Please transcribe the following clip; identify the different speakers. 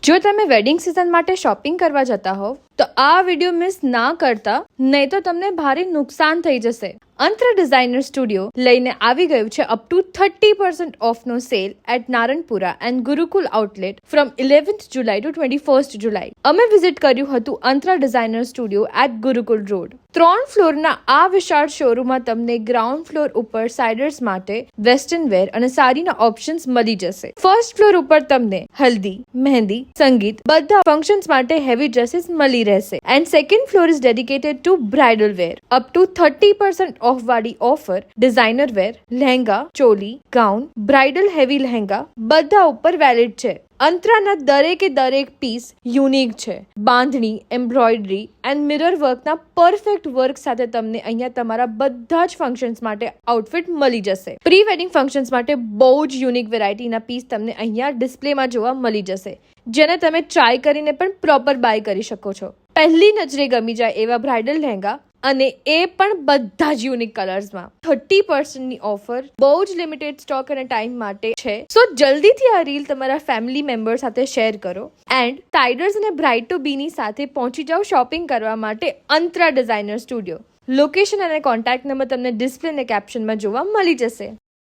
Speaker 1: જો તમે wedding season માટે શોપિંગ કરવા જતા હોવ તો આ વિડીયો મિસ ના કરતા, નહીં તો તમને ભારે નુકસાન થઈ જશે. અંત્ર ડિઝાઇનર સ્ટુડિયો લઈને આવી ગયું છે અપ ટુ 30% ઓફનો sale at Naranpura and Gurukul outlet from 11th July to 21st July. અમે વિઝિટ કર્યું હતું Antra designer studio at Gurukul road. 3 ફ્લોરના આ વિશાળ શોરૂમમાં તમને ગ્રાઉન્ડ ફ્લોર ઉપર સાઇડર્સ માટે વેસ્ટર્ન વેર અને સાડીના ઓપ્શન્સ મળી જશે. ફર્સ્ટ ફ્લોર ઉપર તમને હલ્દી, મહેંદી, સંગીત બધા ફંક્શન્સ માટે હેવી ડ્રેસીસ મળી રહેશે. And second floor is dedicated to bridal wear. Up to 30% off વાળી offer designer wear, lehenga, choli, gown, bridal heavy lehenga બધા ઉપર વેલિડ છે. અંતરાના દરેક પીસ યુનિક છે. બાંધણી, એમ્બ્રોઇડરી એન્ડ મિરર વર્કના પરફેક્ટ વર્ક સાથે તમને અહીંયા તમારા બધા જ ફંક્શન્સ માટે આઉટફિટ મળી જશે. પ્રી વેડિંગ ફંક્શન્સ માટે બહુ જ યુનિક વેરાયટીના પીસ તમને અહીંયા ડિસ્પ્લેમાં જોવા મળી જશે, જેને તમે ટ્રાય કરીને પણ પ્રોપર બાય કરી શકો છો. પહેલી નજરે ગમી જાય એવા બ્રાઇડલ લહેંગા, અને એ પણ બધા જ યુનિક કલર્સમાં. 30%ની ઓફર બહુ જ લિમિટેડ સ્ટોક અને ટાઈમ માટે છે. સો જલ્દીથી આ રીલ તમારા ફેમિલી મેમ્બર સાથે શેર કરો એન્ડ સાઇડર્સ અને બ્રાઇડ ટુ બીની સાથે પહોંચી જાઓ શોપિંગ કરવા માટે અંતરા ડિઝાઇનર સ્ટુડિયો. લોકેશન અને કોન્ટેક્ટ નંબર તમને ડિસ્પ્લે અને કેપ્શનમાં જોવા મળી જશે.